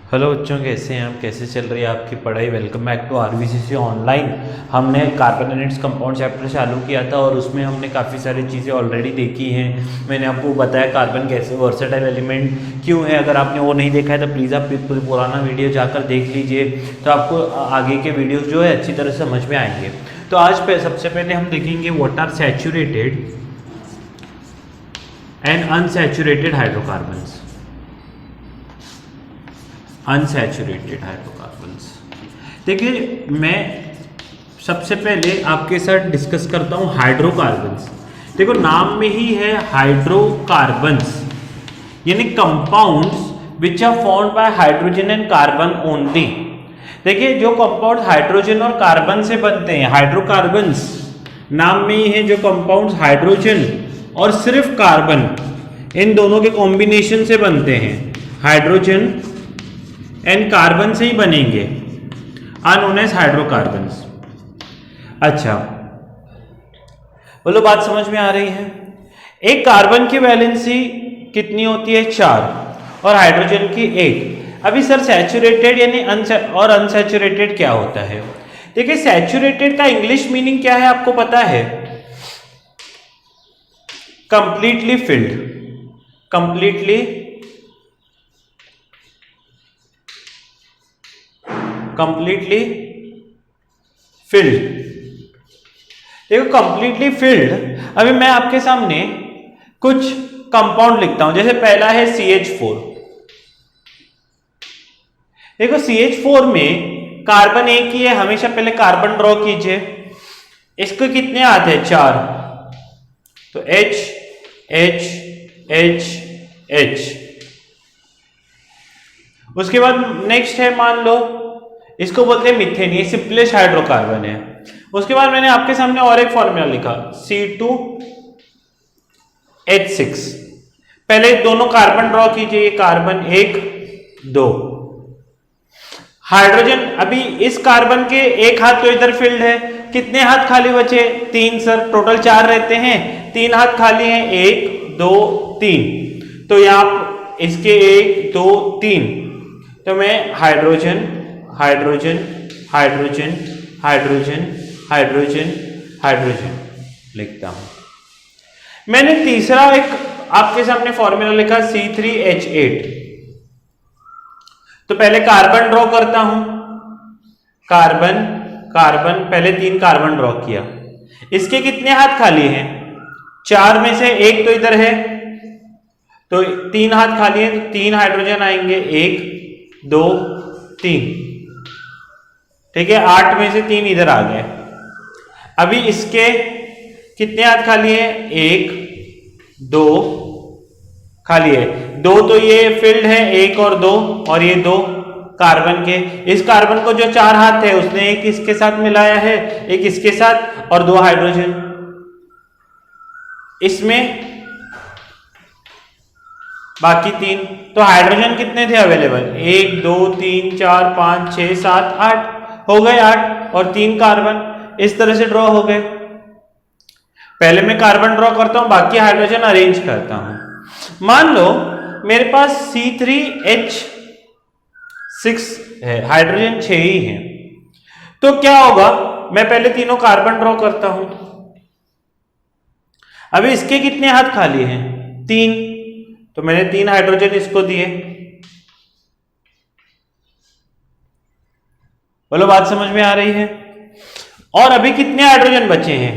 Hello बच्चों, कैसे हैं आप? कैसे चल रही है आपकी पढ़ाई? Welcome back to RVCC online. हमने carbon and its compound chapter चालू किया था और उसमें हमने काफ़ी सारी चीज़ें ऑलरेडी देखी हैं। मैंने आपको बताया कार्बन कैसे वर्सेटाइल एलिमेंट क्यों है। अगर आपने वो नहीं देखा है तो प्लीज़ आप पुराना वीडियो जाकर देख लीजिए, तो आपको आगे के वीडियोज़ जो है अच्छी तरह समझ में आएंगे। तो आज सबसे पहले हम देखेंगे what are saturated and unsaturated hydrocarbons. Unsaturated hydrocarbons, देखिए मैं सबसे पहले आपके साथ डिस्कस करता हूं हाइड्रोकार्बन्स। देखो नाम में ही है हाइड्रोकार्बन्स, यानी compounds which are formed by hydrogen and carbon only. देखिए जो कंपाउंड हाइड्रोजन और कार्बन से बनते हैं, हाइड्रोकार्बन्स नाम में ही है। जो कंपाउंड्स हाइड्रोजन और सिर्फ कार्बन, इन दोनों के कॉम्बिनेशन से बनते हैं, हाइड्रोजन एंड कार्बन से ही बनेंगे, आर नोन एज हाइड्रोकार्बन्स। अच्छा बोलो, बात समझ में आ रही है? एक कार्बन की वैलेंसी कितनी होती है? 4 और हाइड्रोजन की 1। अभी सर सैचुरेटेड यानी और अनसैचुरेटेड क्या होता है? देखिए सैचुरेटेड का इंग्लिश मीनिंग क्या है आपको पता है? Completely filled, completely filled. देखो कंप्लीटली फिल्ड, अभी मैं आपके सामने कुछ कंपाउंड लिखता हूं। जैसे पहला है CH4। देखो CH4 में कार्बन एक ही है, हमेशा पहले कार्बन ड्रॉ कीजिए। इसको कितने आते हैं? 4। तो H H H H। उसके बाद नेक्स्ट है, मान लो इसको बोलते हैं मीथेन, ये सिंपलेस्ट हाइड्रोकार्बन है। उसके बाद मैंने आपके सामने और एक फॉर्मूला लिखा, C2H6। पहले दोनों कार्बन ड्रॉ कीजिए, ये कार्बन 1 2 हाइड्रोजन। अभी इस कार्बन के एक हाथ तो इधर फिल्ड है, कितने हाथ खाली बचे? 3 सर, टोटल 4 रहते हैं, 3 हाथ खाली हैं, 1 2 3। तो यहाँ इसके 1 2 3, तो मैं hydrogen hydrogen hydrogen hydrogen hydrogen hydrogen लिखता हूं। मैंने तीसरा एक आपके सामने फॉर्मूला लिखा, C3H8। तो पहले कार्बन ड्रॉ करता हूं, कार्बन कार्बन, पहले 3 कार्बन ड्रॉ किया। इसके कितने हाथ खाली हैं? 4 में से 1 तो इधर है, तो 3 हाथ खाली है, तो 3 हाइड्रोजन आएंगे, 1 2 3। ठीक है, 8 में से 3 इधर आ गए। अभी इसके कितने हाथ खाली है? 1 2 खाली है, 2 तो ये फिल्ड है, 1 और 2, और ये 2 कार्बन के। इस कार्बन को जो 4 हाथ है उसने एक इसके साथ मिलाया है, एक इसके साथ, और 2 हाइड्रोजन इसमें, बाकी 3। तो हाइड्रोजन कितने थे अवेलेबल? 1 2 3 4 5 6 7 8 हो गए, 8 और 3 कार्बन इस तरह से ड्रॉ हो गए। पहले मैं कार्बन ड्रॉ करता हूं, बाकी हाइड्रोजन अरेंज करता हूं। मान लो मेरे पास C3H6 है, हाइड्रोजन 6 ही है, तो क्या होगा? मैं पहले तीनों कार्बन ड्रॉ करता हूं। अभी इसके कितने हाथ खाली हैं? 3, तो मैंने 3 हाइड्रोजन इसको दिए। बोलो, बात समझ में आ रही है? और अभी कितने हाइड्रोजन बचे हैं?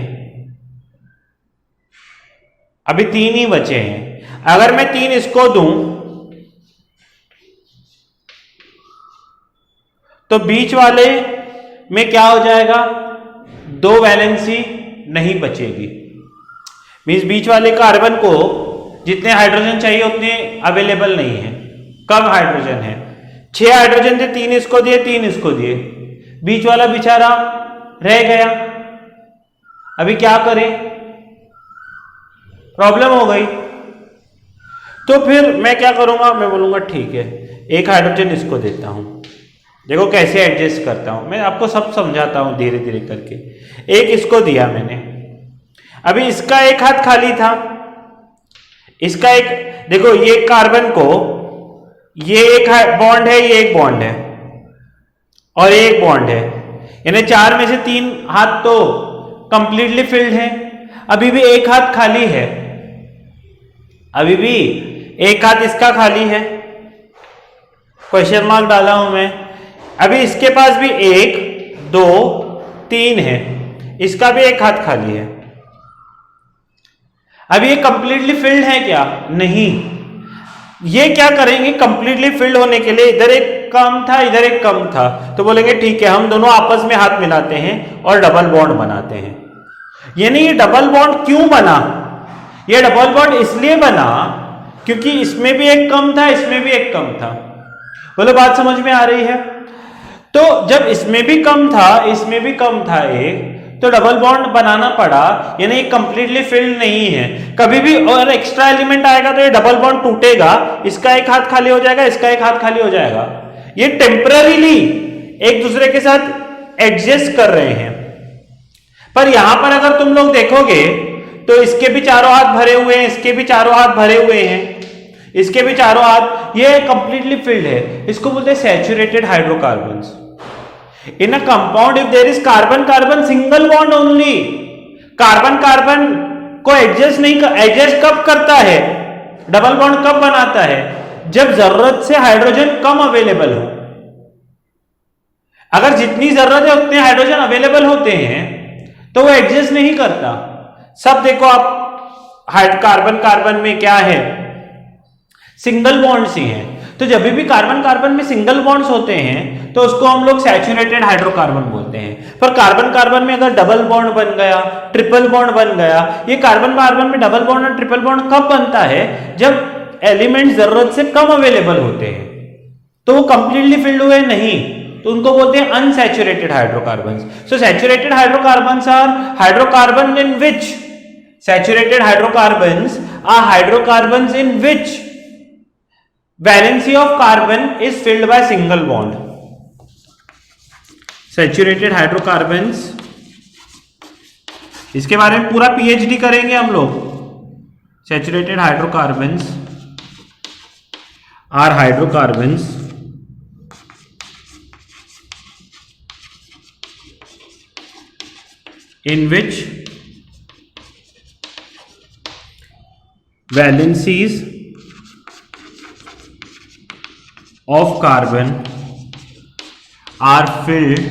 अभी 3 ही बचे हैं। अगर मैं 3 इसको दूं तो बीच वाले में क्या हो जाएगा? 2 वैलेंसी नहीं बचेगी। मींस बीच वाले कार्बन को जितने हाइड्रोजन चाहिए उतने अवेलेबल नहीं है, कम हाइड्रोजन है। 6 हाइड्रोजन थे, 3 इसको दिए, 3 इसको दिए, बीच वाला बेचारा रह गया। अभी क्या करें? प्रॉब्लम हो गई। तो फिर मैं क्या करूंगा? मैं बोलूंगा ठीक है, 1 हाइड्रोजन इसको देता हूं। देखो कैसे एडजस्ट करता हूं, मैं आपको सब समझाता हूं धीरे धीरे करके। 1 इसको दिया मैंने, अभी इसका 1 हाथ खाली था, इसका एक, देखो ये कार्बन को ये एक बॉन्ड है, ये एक बॉन्ड है और ये एक बॉन्ड है, यानी 4 में से 3 हाथ तो कंप्लीटली फिल्ड है। अभी भी एक हाथ खाली है, अभी भी एक हाथ इसका खाली है, क्वेश्चन मार्क डाला हूं मैं। अभी इसके पास भी 1 2 3 है, इसका भी एक हाथ खाली है। अब ये कंप्लीटली फिल्ड है क्या? नहीं। ये क्या करेंगे कंप्लीटली फिल्ड होने के लिए? इधर एक कम था, इधर एक कम था, तो बोलेंगे ठीक है हम दोनों आपस में हाथ मिलाते हैं और डबल बॉन्ड बनाते हैं। यानी ये डबल बॉन्ड क्यों बना? ये डबल बॉन्ड इसलिए बना क्योंकि इसमें भी एक कम था, इसमें भी एक कम था। बोलो बात समझ में आ रही है? तो जब इसमें भी कम था, इसमें भी कम था एक, तो डबल बॉन्ड बनाना पड़ा, यानी ये कंप्लीटली फिल्ड नहीं है। कभी भी और एक्स्ट्रा एलिमेंट आएगा तो ये डबल बॉन्ड टूटेगा, इसका एक हाथ खाली हो जाएगा, इसका एक हाथ खाली हो जाएगा। ये टेम्पररीली एक दूसरे के साथ एडजस्ट कर रहे हैं। पर यहां पर अगर तुम लोग देखोगे तो इसके भी चारों हाथ भरे हुए हैं, इसके भी चारों हाथ भरे हुए हैं, इसके भी चारों हाथ, ये कंप्लीटली फिल्ड है। इसको बोलते हैं saturated hydrocarbons. In a compound, if there is carbon-carbon single bond only, carbon-carbon को एडजस्ट कब करता है? डबल बॉन्ड कब बनाता है? जब जरूरत से हाइड्रोजन कम अवेलेबल हो। अगर जितनी जरूरत है उतने हाइड्रोजन अवेलेबल होते हैं तो वो एडजस्ट नहीं करता। सब देखो आप कार्बन-कार्बन में क्या है? सिंगल बॉन्ड्स ही हैं। तो जब भी कार्बन-कार्बन में सिंगल बॉन्ड्स होते हैं तो उसको हम लोग सैचुरेटेड हाइड्रोकार्बन बोलते हैं। पर कार्बन-कार्बन में अगर डबल बॉन्ड बन गया, ट्रिपल बॉन्ड बन गया, ये कार्बन-कार्बन में डबल बॉन्ड और ट्रिपल बॉन्ड कब बनता है? जब एलिमेंट जरूरत से कम अवेलेबल होते हैं। तो वो कंप्लीटली फिल्ड हुए नहीं, तो उनको बोलते हैं unsaturated hydrocarbons. So saturated hydrocarbons are hydrocarbon in which saturated hydrocarbons are hydrocarbons in which valency of carbon is filled by single bond. Saturated hydrocarbons, इसके बारे में पूरा पीएचडी करेंगे हम लोग। Saturated hydrocarbons are hydrocarbons in which valencies of carbon are filled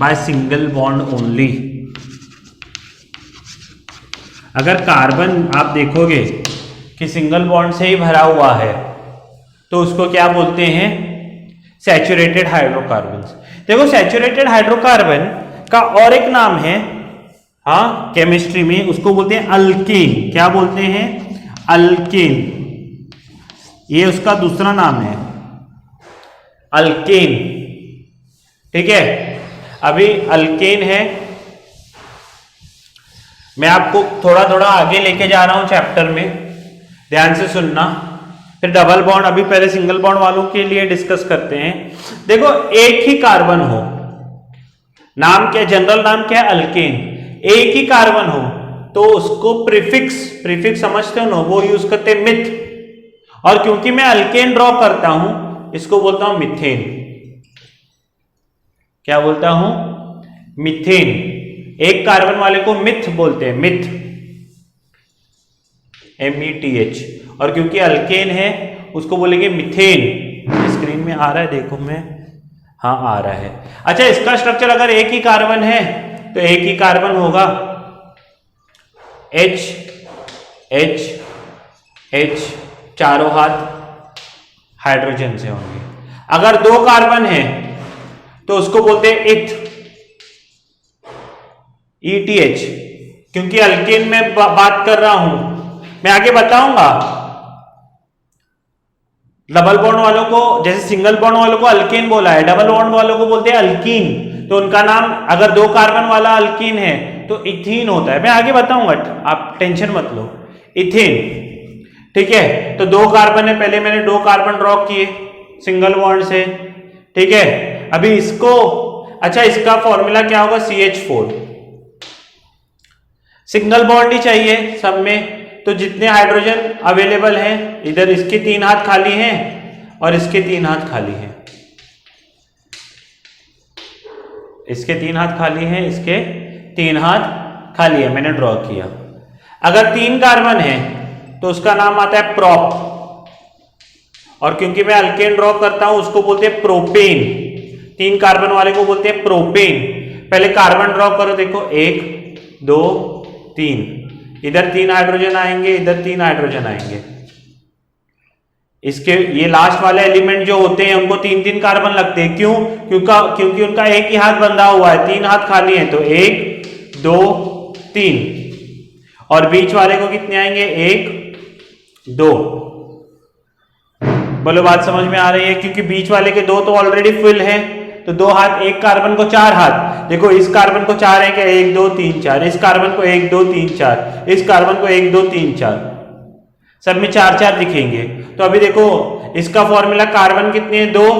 by single bond only। अगर carbon आप देखोगे कि सिंगल बॉन्ड से ही भरा हुआ है तो उसको क्या बोलते हैं? Saturated hydrocarbons. देखो सैचुरेटेड हाइड्रोकार्बन का और एक नाम है, हाँ केमिस्ट्री में उसको बोलते हैं अल्केन। क्या बोलते हैं? अल्केन। ये उसका दूसरा नाम है अल्केन। ठीक है, अभी अल्केन है। मैं आपको थोड़ा थोड़ा आगे लेके जा रहा हूं चैप्टर में, ध्यान से सुनना। फिर डबल बॉन्ड अभी पहले सिंगल बॉन्ड वालों के लिए डिस्कस करते हैं। देखो एक ही कार्बन हो, नाम क्या, जनरल नाम क्या है? अल्केन। एक ही कार्बन हो तो उसको प्रीफिक्स समझते हो ना, वो यूज करते हैं मिथ। और क्योंकि मैं अल्केन ड्रॉ करता हूं, इसको बोलता हूं मिथेन। क्या बोलता हूं? मिथेन। एक कार्बन वाले को मिथ बोलते हैं, मिथ, METH। और क्योंकि अल्केन है उसको बोलेंगे मिथेन। स्क्रीन में आ रहा है, देखो मैं, हाँ आ रहा है। अच्छा, इसका स्ट्रक्चर अगर एक ही कार्बन है तो एक ही कार्बन होगा, H H H, चारों हाथ हाइड्रोजन से होंगे। अगर 2 कार्बन है तो उसको बोलते हैं इथ, ETH। क्योंकि अल्केन में बात कर रहा हूं, मैं आगे बताऊंगा। डबल बॉन्ड वालों को, जैसे सिंगल बॉन्ड वालों को अल्केन बोला है, डबल बॉन्ड वालों को बोलते हैं अल्कीन। तो उनका नाम, अगर 2 कार्बन वाला अल्कीन है तो इथीन होता है। मैं आगे बताऊंगा, आप टेंशन मत लो। इथेन, ठीक है। तो 2 कार्बन है, पहले मैंने 2 कार्बन ड्रॉ किए सिंगल बॉन्ड से, ठीक है। अभी इसको, अच्छा इसका फॉर्मूला क्या होगा? CH4। सिंगल बॉन्ड ही चाहिए सब में, तो जितने हाइड्रोजन अवेलेबल हैं, इधर इसके 3 हाथ खाली हैं और इसके 3 हाथ खाली हैं, इसके 3 हाथ खाली हैं, इसके 3 हाथ खाली है, मैंने ड्रॉ किया। अगर 3 कार्बन है तो उसका नाम आता है प्रोप, और क्योंकि मैं अल्केन ड्रॉ करता हूं उसको बोलते हैं प्रोपेन। 3 कार्बन वाले को बोलते हैं प्रोपेन। पहले कार्बन ड्रॉ करो, देखो 1 2 3, इधर 3 हाइड्रोजन आएंगे, इधर 3 हाइड्रोजन आएंगे। इसके ये लास्ट वाले एलिमेंट जो होते हैं उनको 3-3 कार्बन लगते हैं। क्यों? क्योंकि उनका एक ही हाथ बंधा हुआ है, 3 हाथ खाली हैं, तो 1 2 3, और बीच वाले को कितने आएंगे? 1 2। बोलो बात समझ में आ रही है? क्योंकि बीच वाले के 2 तो ऑलरेडी फिल है, तो 2 हाथ, एक कार्बन को 4 हाथ। देखो इस कार्बन को 4 है क्या? 1 2 3 4, इस कार्बन को 1 2 3 4, इस कार्बन को 1 2 3 4, सब में 4 दिखेंगे। तो अभी देखो इसका फॉर्मूला, कार्बन कितने हैं? 2,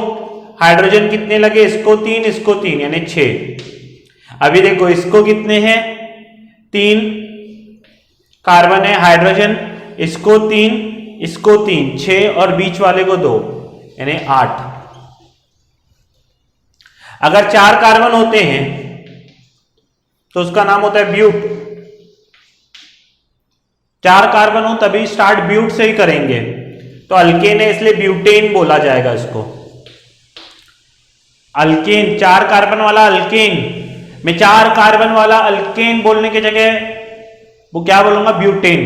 हाइड्रोजन कितने लगे? इसको 3 इसको 3, यानी 6। अभी देखो इसको कितने हैं? 3 कार्बन है, हाइड्रोजन, इसको 3 इसको 3, 6, और बीच वाले को 2, यानी 8। अगर 4 कार्बन होते हैं तो उसका नाम होता है ब्यूट। 4 कार्बन हो तभी स्टार्ट ब्यूट से ही करेंगे, तो अल्केन है इसलिए ब्यूटेन बोला जाएगा इसको। अल्केन, 4 कार्बन वाला अल्केन। मैं 4 कार्बन वाला अल्केन बोलने की जगह वो क्या बोलूंगा? ब्यूटेन।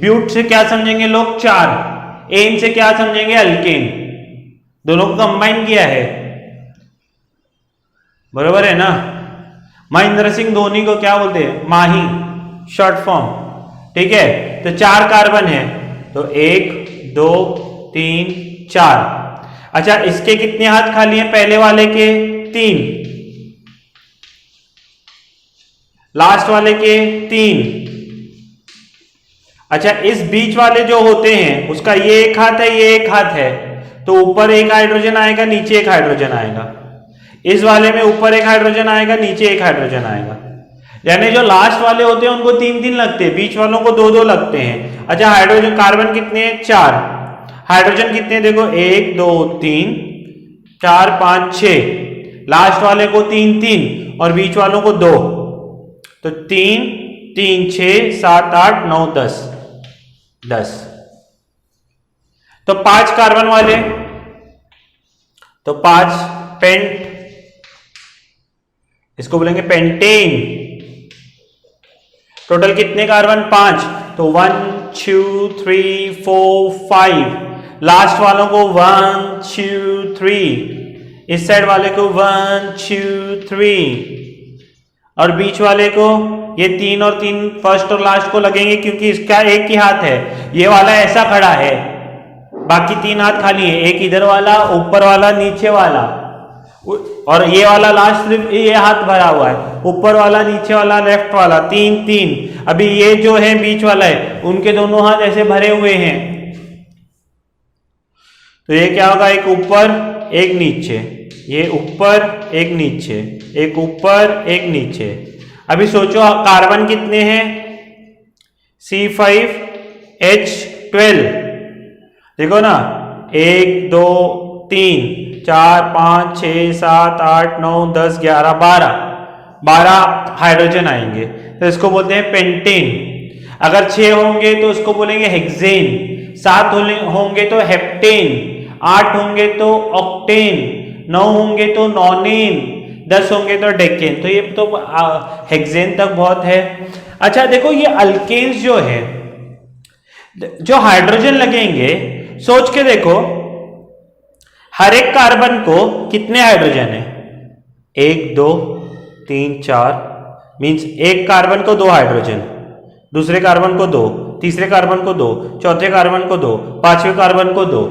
ब्यूट से क्या समझेंगे लोग? 4। एन से क्या समझेंगे? अल्केन। दोनों को कंबाइन किया है, बरोबर है ना? महेंद्र सिंह धोनी को क्या बोलते हैं? माही, शॉर्ट फॉर्म। ठीक है, तो 4 कार्बन है, तो 1 2 3 4। अच्छा, इसके कितने हाथ खाली हैं? पहले वाले के 3, लास्ट वाले के 3। अच्छा, इस बीच वाले जो होते हैं उसका ये एक हाथ है, ये एक हाथ है, तो ऊपर एक हाइड्रोजन आएगा, नीचे एक हाइड्रोजन आएगा। इस वाले में ऊपर एक हाइड्रोजन आएगा, नीचे एक हाइड्रोजन आएगा। यानी जो लास्ट वाले होते हैं उनको 3-3 लगते हैं, बीच वालों को 2-2 लगते हैं। अच्छा, हाइड्रोजन, कार्बन कितने हैं? 4। हाइड्रोजन कितने? देखो 1 2 3 4 5 6, लास्ट वाले को 3-3 और बीच वालों को 2, तो 3 3 6 7 8 9 10। तो 5 कार्बन वाले, तो 5 पेंट, इसको बोलेंगे पेंटेन। टोटल कितने कार्बन? 5, तो 1 2 3 4 5, लास्ट वालों को 1 2 3, इस साइड वाले को 1 2 3, और बीच वाले को ये 3 और 3 फर्स्ट और लास्ट को लगेंगे, क्योंकि इसका एक ही हाथ है, ये वाला ऐसा खड़ा है, बाकी 3 हाथ खाली है, एक इधर वाला, ऊपर वाला, नीचे वाला, और ये वाला लास्ट सिर्फ ये हाथ भरा हुआ है, ऊपर वाला, नीचे वाला, लेफ्ट वाला, 3 3। अभी ये जो है बीच वाला है, उनके दोनों हाथ ऐसे भरे हुए हैं, तो ये क्या होगा? एक ऊपर एक नीचे, ये ऊपर एक नीचे, एक ऊपर एक नीचे। अभी सोचो कार्बन कितने हैं? C5H12, देखो ना, 1 2 3 4 5 6 7 8 9 10 11 12 हाइड्रोजन आएंगे, तो इसको बोलते हैं पेंटेन। अगर 6 होंगे तो इसको बोलेंगे हेक्सेन, 7 होंगे तो हेप्टेन, 8 होंगे तो ऑक्टेन, 9 होंगे तो नॉनेन, 10 होंगे तो डेकेन। तो ये तो हेक्सेन तक बहुत है। अच्छा देखो, ये अल्केन्स जो है, जो हाइड्रोजन लगेंगे, सोच के देखो, हर एक कार्बन को कितने हाइड्रोजन है? 1 2 3 4, मींस एक कार्बन को 2 हाइड्रोजन, दूसरे कार्बन को 2, तीसरे कार्बन को 2, चौथे कार्बन को 2, पांचवें कार्बन को 2,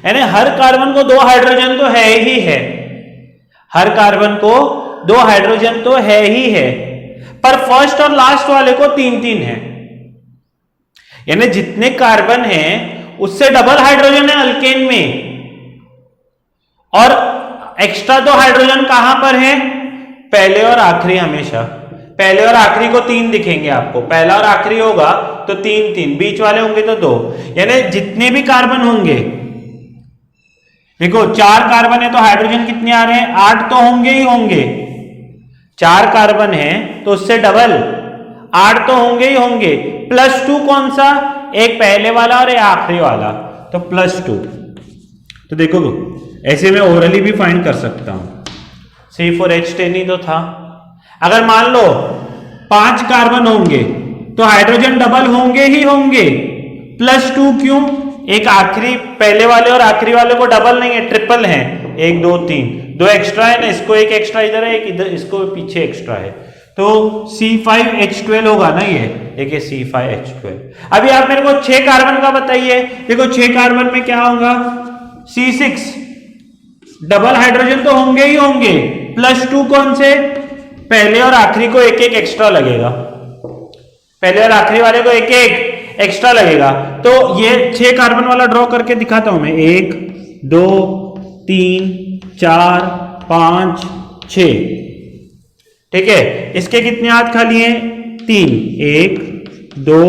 यानी हर कार्बन को 2 हाइड्रोजन तो है ही है, हर कार्बन को 2 हाइड्रोजन तो है ही है, पर फर्स्ट और लास्ट वाले को 3-3 है, यानी जितने कार्बन हैं उससे डबल हाइड्रोजन है अल्केन में। और एक्स्ट्रा 2 हाइड्रोजन कहां पर है? पहले और आखिरी, हमेशा पहले और आखिरी को 3 दिखेंगे आपको, पहला और आखिरी होगा तो 3 3, बीच वाले होंगे तो 2, यानी जितने भी कार्बन होंगे, देखो 4 कार्बन है तो हाइड्रोजन कितने आ रहे हैं, 8 तो होंगे ही होंगे। 4 कार्बन है तो उससे डबल 8 तो होंगे ही होंगे, +2 कौन सा, एक पहले वाला और एक आखिरी वाला, तो +2। तो देखो ऐसे मैं ओरली भी फाइंड कर सकता हूं, C4H10 ही तो था। अगर मान लो 5 कार्बन होंगे तो हाइड्रोजन डबल होंगे ही होंगे, +2 क्यों, एक आखिरी पहले वाले और आखिरी वाले को डबल नहीं है, ट्रिपल है, 1 2 3, 2 एक्स्ट्रा है ना, इसको एक एक्स्ट्रा इधर है, एक इधर, इसको पीछे एक्स्ट्रा है, तो C5H12 होगा ना ये, देखिए C5H12। अभी आप मेरे को 6 कार्बन का बताइए, देखो 6 कार्बन में क्या होगा, C6, डबल हाइड्रोजन तो होंगे ही होंगे, +2 कौन से, पहले और आखिरी को एक एक एक्स्ट्रा लगेगा, पहले और आखिरी वाले को एक एक एक्स्ट्रा लगेगा। तो ये 6 कार्बन वाला ड्रॉ करके दिखाता हूं मैं, 1 2 3 4 5 6, ठीक है। इसके कितने हाथ खाली हैं, 3, 1 2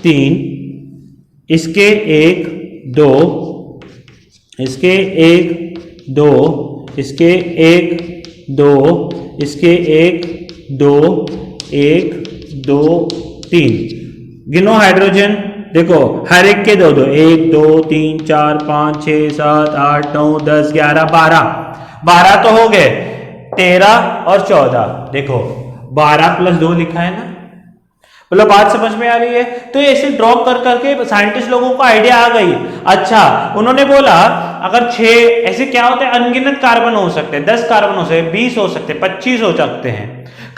3, इसके 1 2, इसके 1 2, इसके 1 2, इसके 1 2 1 2 3, गिनो हाइड्रोजन, देखो हर एक के 2 2, 1 2 3 4 5 6 7 8 9 10 11 12 तो हो गए, 13 और 14, देखो 12 + 2 लिखा है ना, मतलब बात समझ में आ रही है। तो ऐसे ड्रॉ कर करके साइंटिस्ट लोगों को आइडिया आ गई। अच्छा, उन्होंने बोला अगर 6 ऐसे क्या होते हैं, अनगिनत कार्बन हो सकते हैं, 10 कार्बन हो सकते हैं, 20 हो सकते हैं, 25 हो सकते हैं।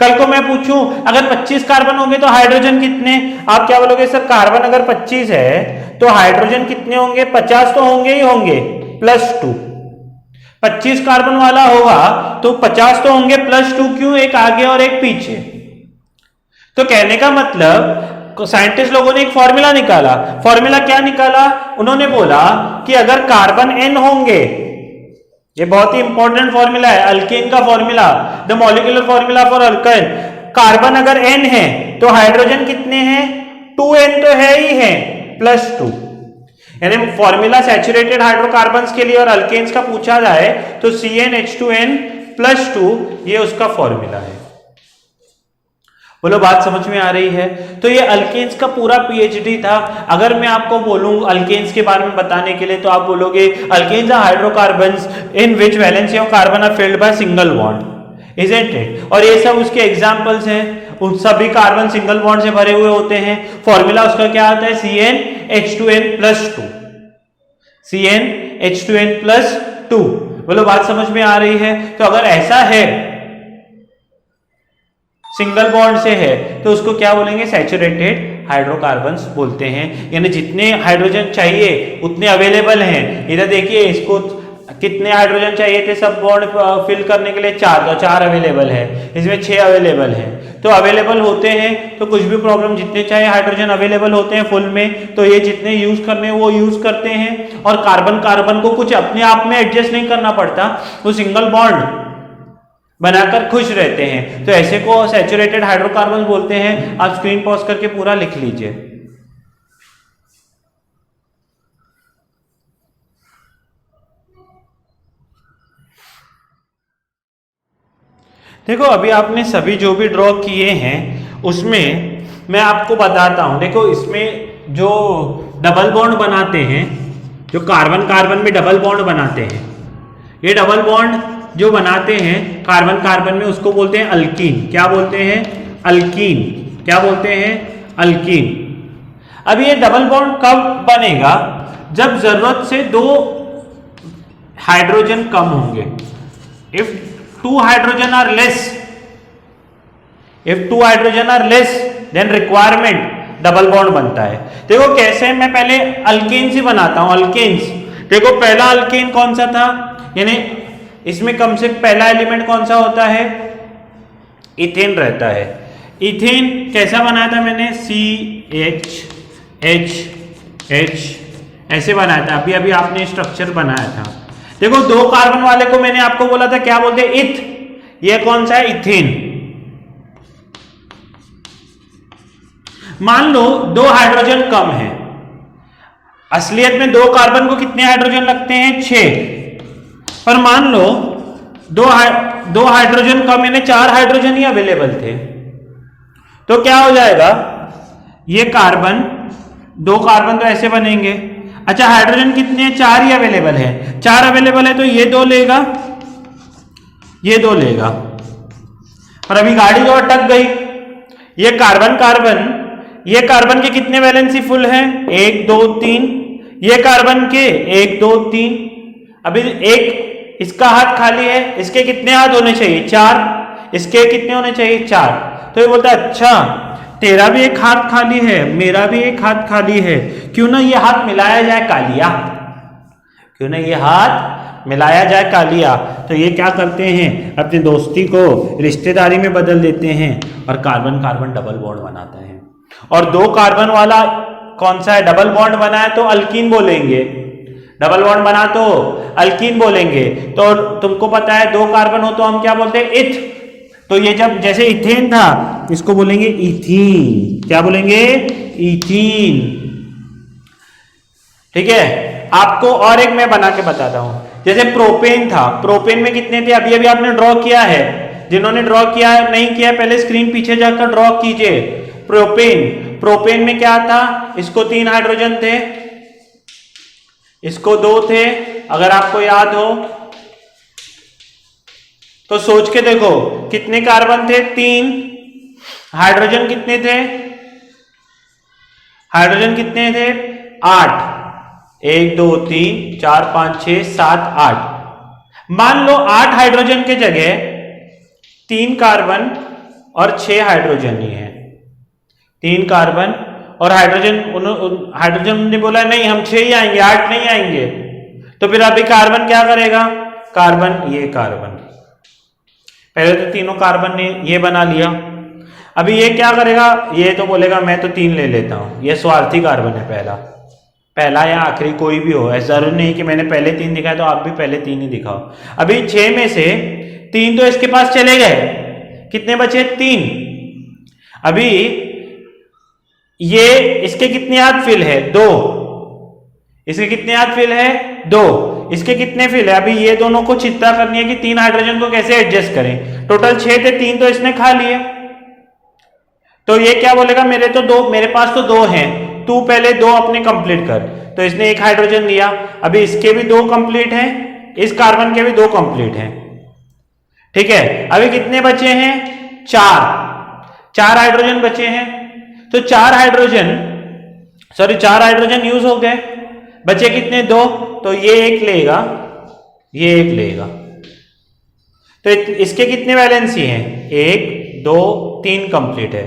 कल को मैं पूछूं अगर 25 कार्बन होंगे तो हाइड्रोजन कितने, आप क्या बोलोगे, सर कार्बन अगर 25 है तो हाइड्रोजन कितने होंगे, 50 तो होंगे ही होंगे, +2। 25 कार्बन वाला होगा तो 50 तो होंगे, +2 क्यों, एक आगे और एक पीछे। तो कहने का मतलब साइंटिस्ट लोगों ने एक फॉर्मूला निकाला। फॉर्मूला क्या निकाला, उन्होंने बोला कि अगर कार्बन n होंगे, ये बहुत ही इंपॉर्टेंट फॉर्मूला है, अल्केन का formula, the molecular formula for alkane. Carbon अगर n है तो हाइड्रोजन कितने हैं, 2n तो है ही है, +2। यानी फॉर्मूला सैचुरेटेड हाइड्रोकार्बन्स के लिए और अल्केन्स का पूछा जाए तो CnH2n +2 ये उसका फॉर्मूला है। बोलो बात समझ में आ रही है। तो ये अल्केन्स का पूरा पीएचडी था। अगर मैं आपको बोलूं अल्केन्स के बारे में बताने के लिए तो आप बोलोगे alkanes are hydrocarbons in which valency of carbon are filled by single bond, isn't it. और ये सब उसके एग्जांपल्स हैं, उन सभी कार्बन सिंगल बॉन्ड से भरे हुए होते हैं। फॉर्मूला उसका क्या आता है, CnH2n +2, CnH2n +2। बोलो बात समझ में आ रही है। तो अगर ऐसा है, सिंगल बॉन्ड से है, तो उसको क्या बोलेंगे, सैचुरेटेड हाइड्रोकार्बन्स बोलते हैं। यानी जितने हाइड्रोजन चाहिए उतने अवेलेबल हैं। इधर देखिए, इसको कितने हाइड्रोजन चाहिए थे सब बॉन्ड फिल करने के लिए, 4, तो 4 अवेलेबल है, इसमें 6 अवेलेबल हैं। तो अवेलेबल होते हैं तो कुछ भी प्रॉब्लम, जितने चाहिए हाइड्रोजन अवेलेबल होते हैं फुल में, तो ये जितने यूज करने वो यूज करते हैं। और कार्बन कार्बन को कुछ अपने आप में एडजस्ट नहीं करना पड़ता, वो सिंगल बॉन्ड बनाकर खुश रहते हैं। तो ऐसे को सैचुरेटेड हाइड्रोकार्बन बोलते हैं। आप स्क्रीन पॉज करके पूरा लिख लीजिए। देखो अभी आपने सभी जो भी ड्रॉ किए हैं उसमें मैं आपको बताता हूं। देखो इसमें जो डबल बॉन्ड बनाते हैं, जो कार्बन कार्बन में डबल बॉन्ड बनाते हैं, ये डबल बॉन्ड जो बनाते हैं कार्बन कार्बन में, उसको बोलते हैं अल्कीन। क्या बोलते हैं, अल्कीन। क्या बोलते हैं, अल्कीन। अब ये डबल बॉन्ड कब बनेगा, जब जरूरत से 2 हाइड्रोजन कम होंगे। If 2 hydrogen are less, if 2 hydrogen are less than requirement, double bond बनता है। देखो कैसे, मैं पहले अल्केन्स ही बनाता हूं। अल्केन्स, देखो पहला अल्केन कौन सा था, यानी इसमें कम से पहला एलिमेंट कौन सा होता है, इथेन रहता है। इथेन कैसा बनाया था मैंने, CHH ऐसे बनाया था। अभी अभी आपने स्ट्रक्चर बनाया था। देखो 2 कार्बन वाले को मैंने आपको बोला था क्या बोलते हैं, इथ। ये कौन सा है, इथेन। मान लो 2 हाइड्रोजन कम है, असलियत में 2 कार्बन को कितने हाइड्रोजन लगते हैं 6, पर मान लो 2 हाइड्रोजन कम यानी 4 हाइड्रोजन ही अवेलेबल थे, तो क्या हो जाएगा, ये कार्बन 2 कार्बन तो ऐसे बनेंगे। अच्छा हाइड्रोजन कितने हैं, 4 ही अवेलेबल है, 4 अवेलेबल है तो ये 2 लेगा, ये 2 लेगा, और अभी गाड़ी जो अटक गई, ये कार्बन के कितने वैलेंसी फुल है 1 2 3, ये कार्बन के 1 2 3, अभी एक इसका हाथ खाली है, इसके कितने हाथ होने चाहिए 4, इसके कितने होने चाहिए 4, तो ये बोलता है अच्छा तेरा भी एक हाथ खाली है, मेरा भी एक हाथ खाली है, क्यों ना ये हाथ मिलाया जाए कालिया, क्यों ना ये हाथ मिलाया जाए कालिया। तो ये क्या करते हैं, अपनी दोस्ती को रिश्तेदारी में बदल देते हैं और कार्बन कार्बन डबल बॉन्ड बनाते हैं। और 2 कार्बन वाला कौन सा है, डबल बॉन्ड बना है तो अल्कीन बोलेंगे, डबल बॉन्ड बना तो अल्कीन बोलेंगे। तो तुमको पता है 2 कार्बन हो तो हम क्या बोलते हैं इथ, तो ये जब जैसे इथेन था इसको बोलेंगे इथीन, क्या बोलेंगे इथीन, ठीक है। आपको और एक मैं बना के बताता हूं, जैसे प्रोपेन था, प्रोपेन में कितने थे, अभी अभी आपने ड्रॉ किया है, जिन्होंने ड्रॉ किया है नहीं किया पहले स्क्रीन पीछे जाकर ड्रॉ कीजिए। प्रोपेन में क्या था, इसको 3 हाइड्रोजन थे, इसको 2 थे, अगर आपको याद हो तो सोच के देखो कितने कार्बन थे 3, हाइड्रोजन कितने थे, हाइड्रोजन कितने थे 8, 1 2 3 4 5 6 7 8, मान लो 8 हाइड्रोजन के जगह 3 कार्बन और 6 हाइड्रोजन ही है, 3 कार्बन और हाइड्रोजन ने बोला नहीं हम 6 ही आएंगे 8 नहीं आएंगे, तो फिर अभी कार्बन क्या करेगा, कार्बन ये कार्बन पहले तो तीनों कार्बन ने ये बना लिया, अभी ये क्या करेगा, ये तो बोलेगा मैं तो 3 ले लेता हूं, ये स्वार्थी कार्बन है, पहला या आखिरी कोई भी हो, ऐसा जरूरी नहीं कि मैंने पहले 3 दिखाया तो आप भी पहले 3 ही दिखाओ। अभी 6 में से 3 तो इसके पास चले गए, कितने बचे 3, अभी ये इसके कितने हाथ फिल है 2, इसके कितने हाथ फिल है 2, इसके कितने फिल है, अभी ये दोनों को चिंता करनी है कि 3 हाइड्रोजन को कैसे एडजस्ट करें, टोटल 6 थे 3 तो इसने खा लिए, तो ये क्या बोलेगा मेरे पास तो 2 हैं, तू पहले 2 अपने कंप्लीट कर, तो इसने 1 हाइड्रोजन लिया, अभी इसके भी 2 कंप्लीट हैं, इस कार्बन के भी 2 कंप्लीट हैं, ठीक है। अभी कितने बचे हैं 4 हाइड्रोजन बचे हैं, तो 4 हाइड्रोजन यूज हो गए, बचे कितने 2, तो ये 1 लेगा, ये 1 लेगा, तो इसके कितने वैलेंसी हैं 1 2 3 कंप्लीट है,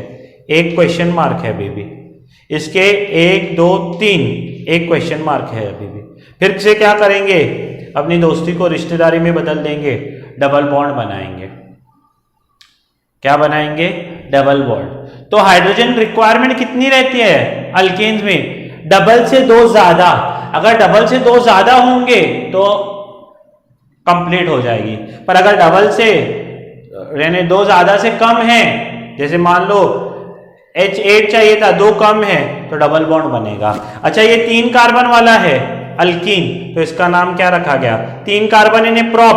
1 क्वेश्चन मार्क है अभी भी, इसके 1 2 3 1 क्वेश्चन मार्क है अभी भी, फिर से क्या करेंगे, अपनी दोस्ती को रिश्तेदारी में बदल देंगे, डबल बॉन्ड बनाएंगे, क्या बनाएंगे डबल बॉन्ड। तो हाइड्रोजन रिक्वायरमेंट कितनी रहती है अल्केन्स में, डबल से 2 ज्यादा, अगर डबल से 2 ज्यादा होंगे तो कंप्लीट हो जाएगी, पर अगर डबल से यानी 2 ज्यादा से कम है, जैसे मान लो H8 चाहिए था 2 कम है तो डबल बॉन्ड बनेगा। अच्छा ये 3 कार्बन वाला है अल्कीन, तो इसका नाम क्या रखा गया, 3 कार्बन इन्हें प्रोप,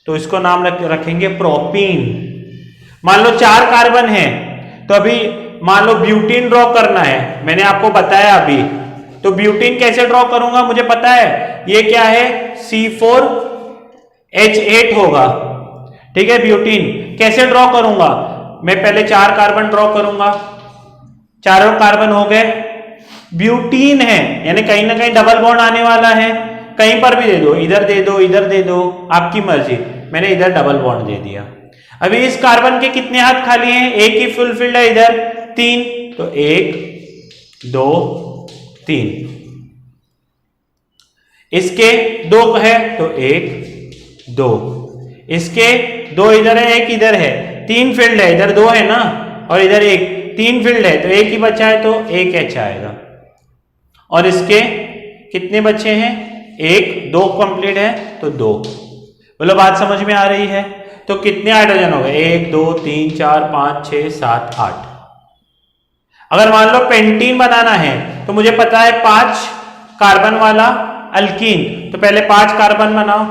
तो इसको नाम रखेंगे प्रोपीन। मान लो 4 कार्बन है, तो अभी मान लो ब्यूटीन ड्रॉ करना है, मैंने आपको बताया अभी, तो ब्यूटीन कैसे ड्रॉ करूंगा मुझे पता है, ये क्या है C4H8 होगा, ठीक है। ब्यूटीन कैसे ड्रॉ करूंगा, मैं पहले 4 कार्बन ड्रॉ करूंगा, चारों कार्बन हो गए, ब्यूटीन है यानी कहीं ना कहीं डबल बॉन्ड आने वाला है, कहीं पर भी दे दो, इधर दे दो इधर दे दो आपकी मर्जी, मैंने इधर डबल बॉन्ड दे दिया। अभी इस कार्बन के कितने हाथ खाली हैं, एक ही फुलफिल्ड है इधर 3, तो 1 2 3, इसके 2 है तो 1 2, इसके 2 इधर है 1 इधर है, 3 फील्ड है, इधर 2 है ना और इधर 1, 3 फील्ड है तो 1 ही बचा है तो 1 H आएगा, और इसके कितने बचे हैं 1 2 कंप्लीट है तो 2, बोलो बात समझ में आ रही है। तो कितने हाइड्रोजन हो गए 1 2 3 4 5 6 7 8, अगर मान लो पेंटीन बनाना है तो मुझे पता है 5 कार्बन वाला अल्कीन, तो पहले 5 कार्बन बनाओ।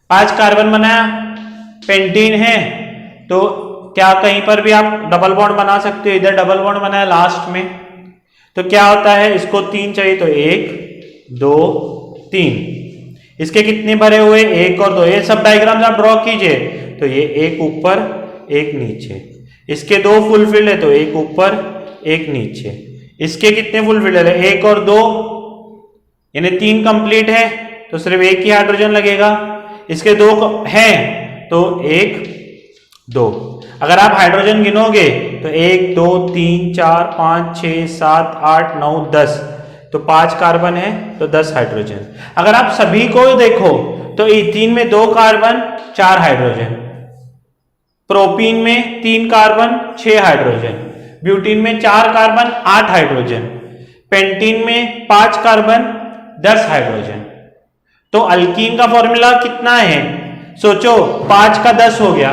5 कार्बन बनाया, पेंटीन है तो क्या कहीं पर भी आप डबल बॉन्ड बना सकते हो, इधर डबल बॉन्ड बनाया लास्ट में, तो क्या होता है, इसको 3 चाहिए तो 1 2 3। इसके कितने भरे हुए, 1 और 2। ये सब डायग्राम्स आप ड्रॉ कीजिए, तो ये एक ऊपर एक नीचे। इसके 2 फुलफिल्ड है तो एक ऊपर एक नीचे। इसके कितने फुलफिल्ड है, 1 और 2, यानी 3 कंप्लीट है तो सिर्फ एक ही हाइड्रोजन लगेगा। इसके 2 हैं तो 1 2। अगर आप हाइड्रोजन गिनोगे तो 1 2 3 4 5 6 7 8 9 10, तो 5 कार्बन है तो 10 हाइड्रोजन। अगर आप सभी को देखो तो इथीन में 2 कार्बन 4 हाइड्रोजन, प्रोपीन में 3 कार्बन 6 हाइड्रोजन, ब्यूटीन में 4 कार्बन 8 हाइड्रोजन, पेंटीन में 5 कार्बन 10 हाइड्रोजन। तो अल्कीन का फॉर्मूला कितना है, सोचो, 5 का 10 हो गया,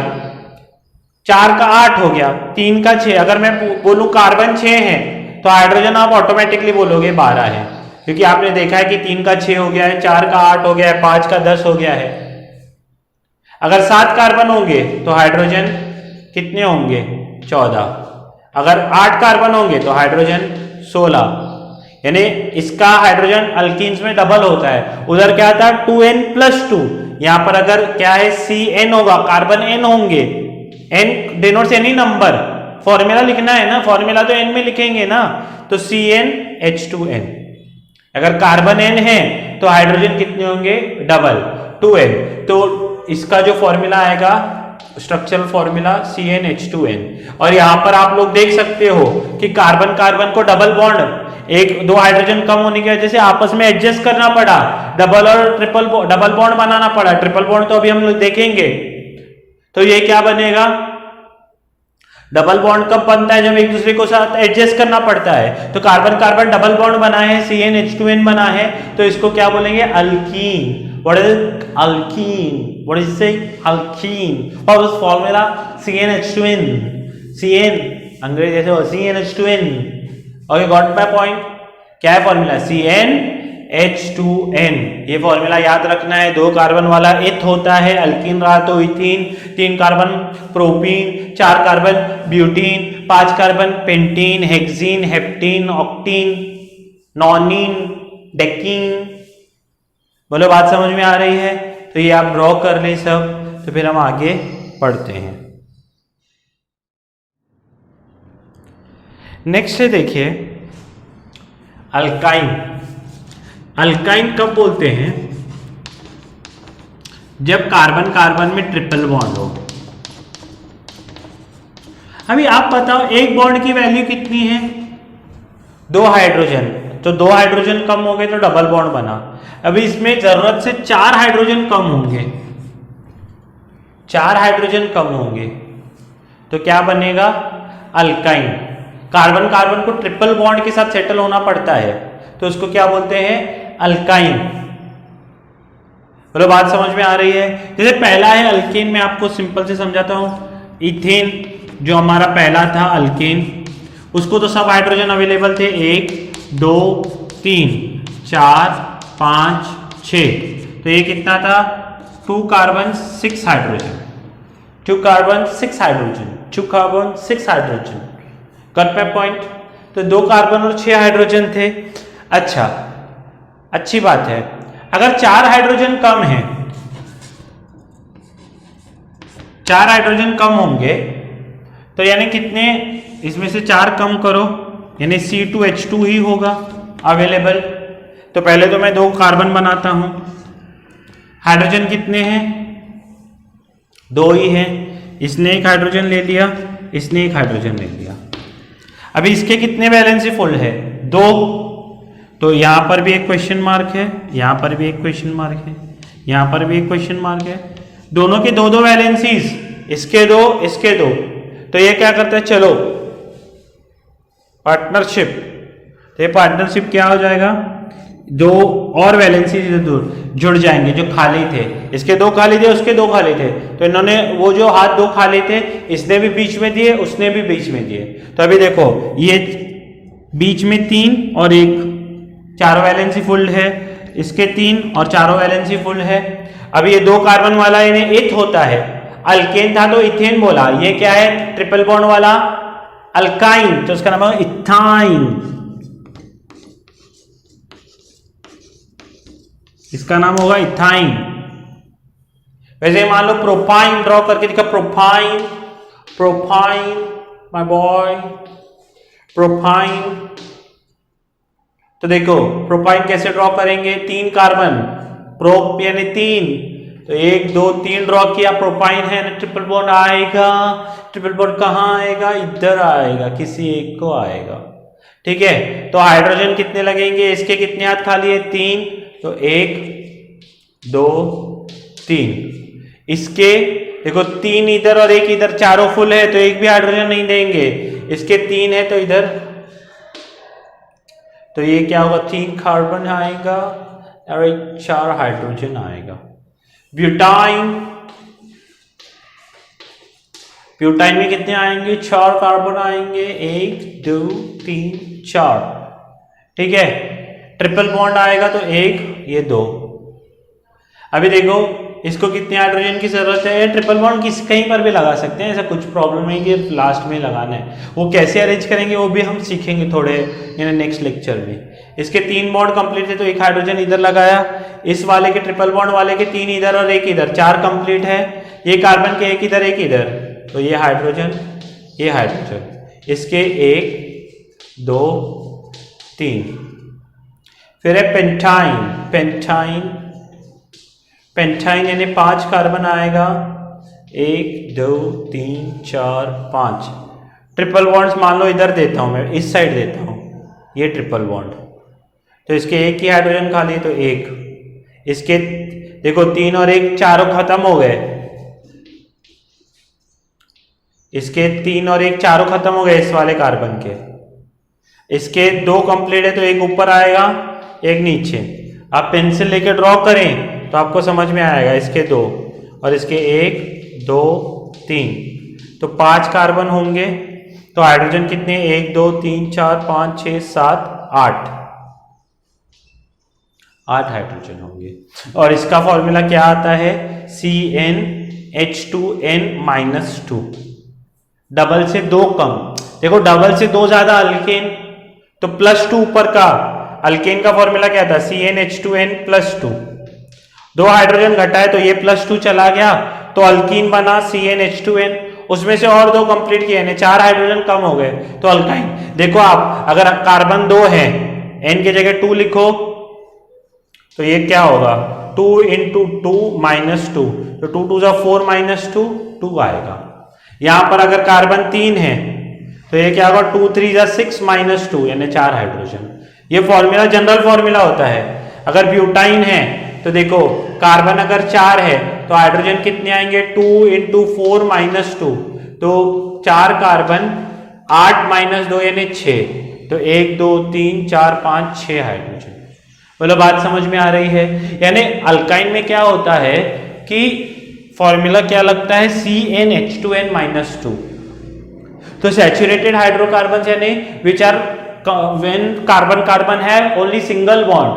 4 का 8 हो गया, 3 का 6। अगर मैं बोलूं कार्बन 6 है तो हाइड्रोजन आप ऑटोमेटिकली बोलोगे 12 है, क्योंकि आपने देखा है कि 3 का 6 हो गया है, 4 का 8 हो गया है, 5 का 10 हो गया है। अगर 7 कार्बन होंगे तो हाइड्रोजन कितने होंगे, 14। अगर 8 कार्बन होंगे तो हाइड्रोजन 16, यानी इसका हाइड्रोजन अल्कीन्स में डबल होता है। उधर क्या था 2n+2, यहां पर अगर क्या है Cn होगा, कार्बन n होंगे, n denotes any number, formula लिखना है ना, फॉर्मूला तो n में लिखेंगे ना, तो CnH2n। अगर कार्बन n है तो हाइड्रोजन कितने होंगे, डबल 2n। तो इसका जो फॉर्मूला आएगा स्ट्रक्चरल फॉर्मूला CnH2n। और यहां पर आप लोग देख सकते हो कि कार्बन कार्बन को डबल बॉन्ड, 1 2 हाइड्रोजन कम होने की वजह से आपस में एडजस्ट करना पड़ा, डबल और ट्रिपल डबल बॉन्ड बनाना पड़ा। ट्रिपल बॉन्ड तो अभी हम लोग देखेंगे। तो ये क्या बनेगा, डबल बॉन्ड कब बनता है, जब एक दूसरे को साथ एडजस्ट करना पड़ता है। तो कार्बन कार्बन डबल बॉन्ड बना है, CnH2n बना है, तो इसको क्या बोलेंगे, alkyne. What is it? Alkene. What is it? Alkene. What was formula? CnH2n. Cn अंग्रेजी जैसे हो, CnH2n. Okay, got my point? क्या है फॉर्मूला, CnH2n। ये फॉर्मूला याद रखना है। 2 कार्बन वाला इथ होता है, अल्कीन रहा तो ethene, 3 carbon propene, 4 carbon butene, 5 carbon pentene, hexene, heptene, octene, nonene, decene. बोलो बात समझ में आ रही है? तो ये आप ड्रॉ कर ले सब, तो फिर हम आगे पढ़ते हैं। नेक्स्ट है, देखिए अल्काइन। अल्काइन कब बोलते हैं, जब कार्बन कार्बन में ट्रिपल बॉन्ड हो। अभी आप बताओ एक बॉन्ड की वैल्यू कितनी है, 2 हाइड्रोजन, तो 2 हाइड्रोजन कम हो गए तो डबल बॉन्ड बना। अभी इसमें जरूरत से 4 हाइड्रोजन कम होंगे, 4 हाइड्रोजन कम होंगे, तो क्या बनेगा, अल्काइन। कार्बन कार्बन को ट्रिपल बॉन्ड के साथ सेटल होना पड़ता है, तो उसको क्या बोलते हैं, अल्काइन। बोलो बात समझ में आ रही है? जैसे पहला है अल्केन, मैं आपको सिंपल से समझाता हूं। इथेन जो हमारा पहला था अल्केन, उसको तो सब हाइड्रोजन अवेलेबल थे, 1 2 3 4 5 6, तो ये कितना था, 2 carbon 6 hydrogen, 2 carbon 6 hydrogen, 2 carbon 6 hydrogen. Got my point? तो 2 कार्बन और 6 हाइड्रोजन थे। अच्छा, अच्छी बात है। अगर 4 हाइड्रोजन कम है, 4 हाइड्रोजन कम होंगे, तो यानी कितने, इसमें से 4 कम करो, यानी C2H2 ही होगा अवेलेबल। तो पहले तो मैं 2 कार्बन बनाता हूं। हाइड्रोजन कितने हैं, 2 ही हैं। इसने 1 हाइड्रोजन ले लिया, इसने 1 हाइड्रोजन ले लिया। अभी इसके कितने वैलेंसी फुल है, 2, तो यहां पर भी एक क्वेश्चन मार्क है, यहां पर भी एक क्वेश्चन मार्क है, यहां पर भी एक क्वेश्चन मार्क है। दोनों के 2 वैलेंसीज, इसके 2 इसके 2, तो ये क्या करता है, चलो पार्टनरशिप। तो ये पार्टनरशिप क्या हो जाएगा, दो और वैलेंसी जुड़ जाएंगे जो खाली थे, इसके दो खाली थे, उसके दो खाली थे, तो इन्होंने वो जो हाथ दो खाली थे इसने भी बीच में दिए, उसने भी बीच में दिए। तो अभी देखो ये बीच में 3 और एक, चारों वैलेंसी फुल है, इसके 3 और चारों वैलेंसी फुल है। अब ये 2 कार्बन वाला इन्हें इथ होता है, अल्केन था तो इथेन बोला, ये क्या है ट्रिपल बॉन्ड वाला अल्काइन, तो उसका नाम है इथाइन, इसका नाम होगा इथाइन। वैसे मान लो प्रोपाइन ड्रॉ करके दिखा, propyne, propyne my boy, propyne. तो देखो प्रोपाइन कैसे ड्रॉ करेंगे, 3 कार्बन, प्रोप यानी 3, तो 1 2 3 ड्रॉ किया, प्रोपाइन है ना, ट्रिपल बॉन्ड आएगा, ट्रिपल बॉन्ड कहां आएगा, इधर आएगा, किसी एक को आएगा, ठीक है। तो हाइड्रोजन कितने लगेंगे, इसके कितने हाथ खाली है, 3, तो 1 2 3, इसके देखो 3 इधर और 1 इधर, चारों फुल है तो एक भी हाइड्रोजन नहीं देंगे, इसके 3 है तो इधर, तो ये क्या होगा 3 कार्बन आएगा और 4 हाइड्रोजन आएगा। ब्यूटाइन, ब्यूटाइन में कितने आएंगे, 4 कार्बन आएंगे, 1 2 3 4, ठीक है। ट्रिपल बॉन्ड आएगा तो 1 ये 2। अभी देखो इसको कितने हाइड्रोजन की जरूरत है, ट्रिपल बॉन्ड किस कहीं पर भी लगा सकते हैं, ऐसा कुछ प्रॉब्लम नहीं कि लास्ट में लगाना है, वो कैसे अरेंज करेंगे वो भी हम सीखेंगे थोड़े नेक्स्ट लेक्चर में। इसके 3 बॉन्ड कंप्लीट है तो 1 हाइड्रोजन इधर लगाया, इस वाले के ट्रिपल बॉन्ड वाले के 3 इधर और 1 इधर, 4 कंप्लीट है, ये कार्बन के 1 इधर 1 इधर, तो ये हाइड्रोजन, ये हाइड्रोजन, इसके 1 2 3। फिर है पेंटाइन, पेंटाइन, पेंटाइन यानी 5 कार्बन आएगा, 1 2 3 4 5। ट्रिपल बॉन्ड्स मान लो इधर देता हूं मैं, इस साइड देता हूं, ये ट्रिपल बॉन्ड, तो इसके 1 ही हाइड्रोजन खाली है तो 1, इसके देखो 3 और 1 चारों खत्म हो गए, इसके 3 और 1 चारों खत्म हो गए इस वाले कार्बन के, इसके 2 कंप्लीट है तो 1 ऊपर आएगा 1 नीचे। आप पेंसिल लेके ड्रॉ करें तो आपको समझ में आएगा, इसके 2 और इसके 1 2 3, तो 5 कार्बन होंगे, तो हाइड्रोजन कितने 1 2 3 4 5 6 7 8 हाइड्रोजन होंगे। और इसका फॉर्मूला क्या आता है, CnH2n-2, डबल से 2 कम, देखो डबल से 2 ज्यादा अल्केन, तो +2 ऊपर का, अल्केन का फॉर्मूला क्या था CnH2n+2, 2 हाइड्रोजन घटा है तो ये +2 चला गया, तो अल्कीन बना CnH2n, उसमें से और 2 कंप्लीट किए हैं, 4 हाइड्रोजन कम हो गए तो अल्काइन। देखो आप अगर कार्बन 2 है, n की जगह 2 लिखो तो ये क्या होगा 2 × 2 -2, तो 2 2 4 -2 2 आएगा। यहां पर अगर कार्बन 3 है तो ये क्या होगा 2 3 6 -2 यानी 4 हाइड्रोजन। ये फॉर्मूला जनरल फॉर्मूला होता है। अगर ब्यूटाइन है तो देखो कार्बन अगर 4 है तो हाइड्रोजन कितने आएंगे 2 × 4 -2, तो 4 कार्बन 8 - 2 यानी 6, तो 1 2 3 4 5 6 हाइड्रोजन। बोलो बात समझ में आ रही है। यानी अल्काइन में क्या होता है कि फॉर्मूला क्या लगता है CnH2n-2, तो सैचुरेटेड हाइड्रोकार्बन यानी which are when carbon carbon है ओनली सिंगल बॉन्ड।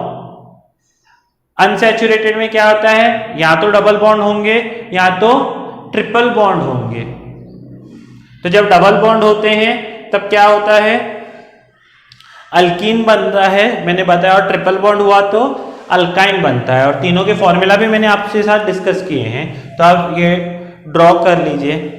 अनसैचुरेटेड में क्या होता है, या तो डबल बॉन्ड होंगे या तो ट्रिपल बॉन्ड होंगे। तो जब डबल बॉन्ड होते हैं तब क्या होता है अल्कीन बनता है, मैंने बताया, और ट्रिपल बॉन्ड हुआ तो अल्काइन बनता है। और तीनों के फॉर्मूला भी मैंने आपके साथ डिस्कस किए हैं, तो आप ये ड्रॉ कर लीजिए।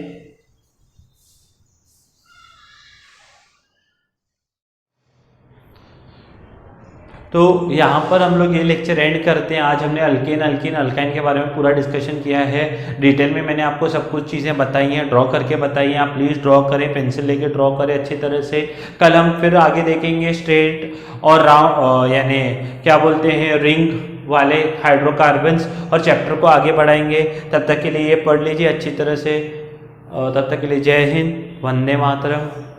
तो यहाँ पर हम लोग ये लेक्चर एंड करते हैं। आज हमने अल्केन अल्कीन अल्काइन के बारे में पूरा डिस्कशन किया है। डिटेल में मैंने आपको सब कुछ चीज़ें बताई हैं, ड्रॉ करके बताई हैं। आप प्लीज़ ड्रॉ करें, पेंसिल लेके ड्रॉ करें अच्छी तरह से। कल हम फिर आगे देखेंगे स्ट्रेट और राउंड, यानी क्या बोलते हैं रिंग वाले हाइड्रोकार्बन्स, और चैप्टर को आगे बढ़ाएंगे। तब तक के लिए ये पढ़ लीजिए अच्छी तरह से। तब तक के लिए जय हिंद, वंदे मातरम।